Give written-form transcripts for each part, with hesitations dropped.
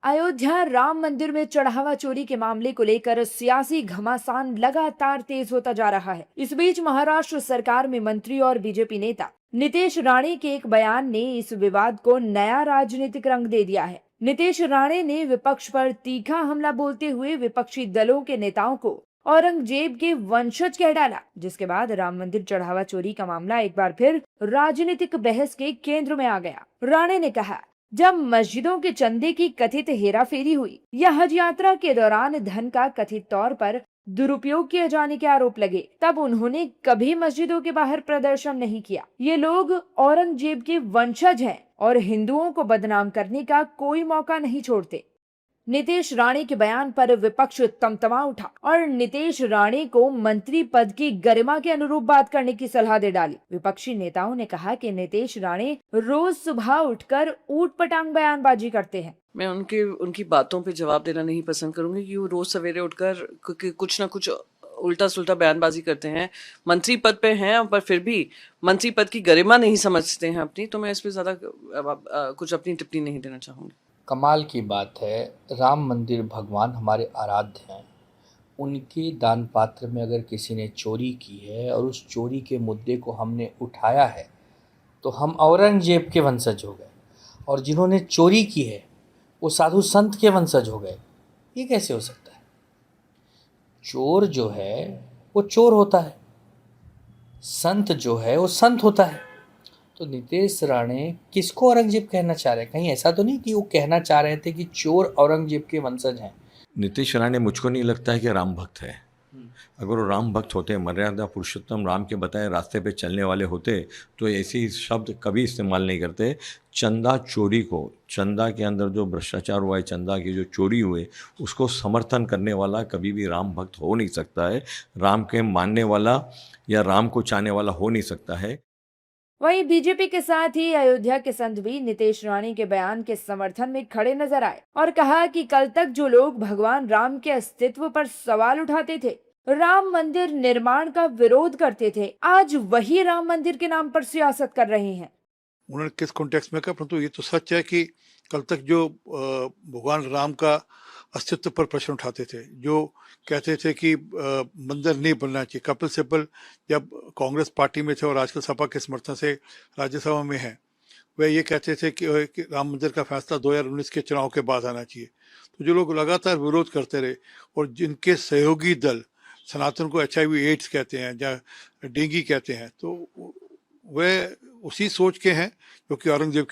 अयोध्या राम मंदिर में चढ़ावा चोरी के मामले को लेकर सियासी घमासान लगातार तेज होता जा रहा है। इस बीच महाराष्ट्र सरकार में मंत्री और बीजेपी नेता नीतीश राणे के एक बयान ने इस विवाद को नया राजनीतिक रंग दे दिया है। नीतीश राणे ने विपक्ष पर तीखा हमला बोलते हुए विपक्षी दलों के नेताओं को औरंगजेब के वंशज कह डाला, जिसके बाद राम मंदिर चढ़ावा चोरी का मामला एक बार फिर राजनीतिक बहस के केंद्र में आ गया। राणे ने कहा, जब मस्जिदों के चंदे की कथित हेराफेरी हुई या हज यात्रा के दौरान धन का कथित तौर पर दुरुपयोग किए जाने के आरोप लगे, तब उन्होंने कभी मस्जिदों के बाहर प्रदर्शन नहीं किया। ये लोग औरंगजेब के वंशज हैं और हिंदुओं को बदनाम करने का कोई मौका नहीं छोड़ते। नीतीश राणे के बयान पर विपक्ष तमतमा उठा और नीतीश राणे को मंत्री पद की गरिमा के अनुरूप बात करने की सलाह दे डाली। विपक्षी नेताओं ने कहा कि नीतीश राणे रोज सुबह उठकर ऊट पटांग बयानबाजी करते हैं। मैं उनकी बातों पे जवाब देना नहीं पसंद करूंगी कि वो रोज सवेरे उठकर कुछ ना कुछ उल्टा सुल्टा बयानबाजी करते हैं। मंत्री पद पे हैं पर फिर भी मंत्री पद की गरिमा नहीं समझते हैं अपनी, तो मैं इस पे ज्यादा कुछ अपनी टिप्पणी नहीं देना चाहूंगी। कमाल की बात है, राम मंदिर भगवान हमारे आराध्य हैं, उनके दान पात्र में अगर किसी ने चोरी की है और उस चोरी के मुद्दे को हमने उठाया है तो हम औरंगजेब के वंशज हो गए, और जिन्होंने चोरी की है वो साधु संत के वंशज हो गए। ये कैसे हो सकता है? चोर जो है वो चोर होता है, संत जो है वो संत होता है। तो नीतीश राणे किसको औरंगजेब कहना चाह रहे हैं? कहीं ऐसा तो नहीं कि वो कहना चाह रहे थे कि चोर औरंगजेब के वंशज हैं? नीतीश राणे मुझको नहीं लगता है कि राम भक्त है। अगर वो राम भक्त होते, मर्यादा पुरुषोत्तम राम के बताए रास्ते पे चलने वाले होते तो ऐसी शब्द कभी इस्तेमाल नहीं करते। चंदा चोरी को, चंदा के अंदर जो भ्रष्टाचार हुआ है, चंदा की जो चोरी हुए, उसको समर्थन करने वाला कभी भी राम भक्त हो नहीं सकता है। राम के मानने वाला या राम को चाहने वाला हो नहीं सकता है। वहीं बीजेपी के साथ ही अयोध्या के संत भी नीतीश राणे के बयान के समर्थन में खड़े नजर आए और कहा कि कल तक जो लोग भगवान राम के अस्तित्व पर सवाल उठाते थे, राम मंदिर निर्माण का विरोध करते थे, आज वही राम मंदिर के नाम पर सियासत कर रहे हैं। उन्होंने किस कॉन्टेक्स्ट में कहा, परंतु ये तो सच है कि कल तक जो भगवान राम का अस्तित्व पर प्रश्न उठाते थे, जो कहते थे कि मंदिर नहीं बनना चाहिए। कपिल सिब्बल जब कांग्रेस पार्टी में थे और आजकल सपा के समर्थन से राज्यसभा में हैं, वे ये कहते थे कि राम मंदिर का फैसला 2019 के चुनाव के बाद आना चाहिए। तो जो लोग लगातार विरोध करते रहे और जिनके सहयोगी दल सनातन को HIV एड्स कहते हैं या डेंगू कहते हैं, तो वे उसी सोच के हैं जो कि औरंगजेब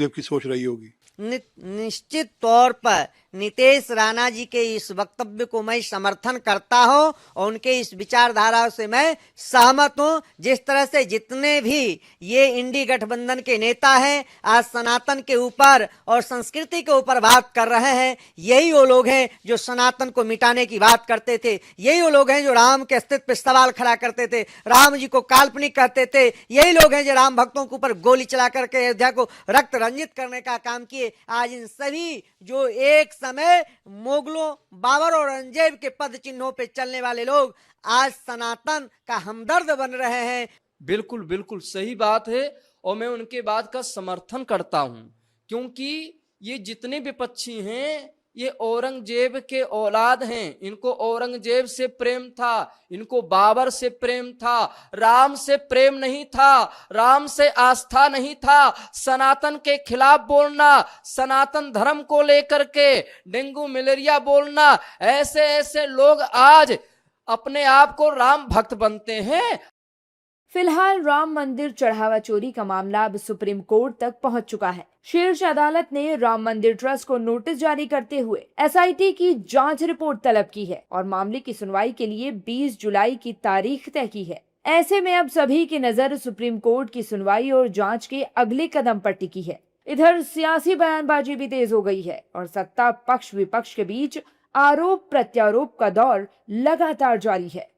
की सोच रही होगी। निश्चित तौर पर नीतीश राणा जी के इस वक्तव्य को मैं समर्थन करता हूं और उनके इस विचारधारा से मैं सहमत हूं। जिस तरह से जितने भी ये इंडी गठबंधन के नेता हैं आज सनातन के ऊपर और संस्कृति के ऊपर बात कर रहे हैं, यही वो लोग हैं जो सनातन को मिटाने की बात करते थे, यही वो लोग हैं जो राम के अस्तित्व पर सवाल खड़ा करते थे, राम जी को काल्पनिक कहते थे, यही लोग हैं जो राम भक्तों के ऊपर गोली चला करके अयोध्या को रक्त रंजित करने का काम किए। आज इन सभी जो एक समय मुगलों, बाबर और औरंगजेब के पद चिन्हों पे चलने वाले लोग आज सनातन का हमदर्द बन रहे हैं। बिल्कुल बिल्कुल सही बात है और मैं उनके बात का समर्थन करता हूं, क्योंकि ये जितने विपक्षी हैं ये औरंगजेब के औलाद हैं। इनको औरंगजेब से प्रेम था, इनको बाबर से प्रेम था, राम से प्रेम नहीं था, राम से आस्था नहीं था। सनातन के खिलाफ बोलना, सनातन धर्म को लेकर के डेंगू मलेरिया बोलना, ऐसे ऐसे लोग आज अपने आप को राम भक्त बनते हैं। फिलहाल राम मंदिर चढ़ावा चोरी का मामला अब सुप्रीम कोर्ट तक पहुंच चुका है। शीर्ष अदालत ने राम मंदिर ट्रस्ट को नोटिस जारी करते हुए SIT की जांच रिपोर्ट तलब की है और मामले की सुनवाई के लिए 20 जुलाई की तारीख तय की है। ऐसे में अब सभी की नजर सुप्रीम कोर्ट की सुनवाई और जांच के अगले कदम पर टिकी है। इधर सियासी बयानबाजी भी तेज हो गई है और सत्ता पक्ष विपक्ष के बीच आरोप प्रत्यारोप का दौर लगातार जारी है।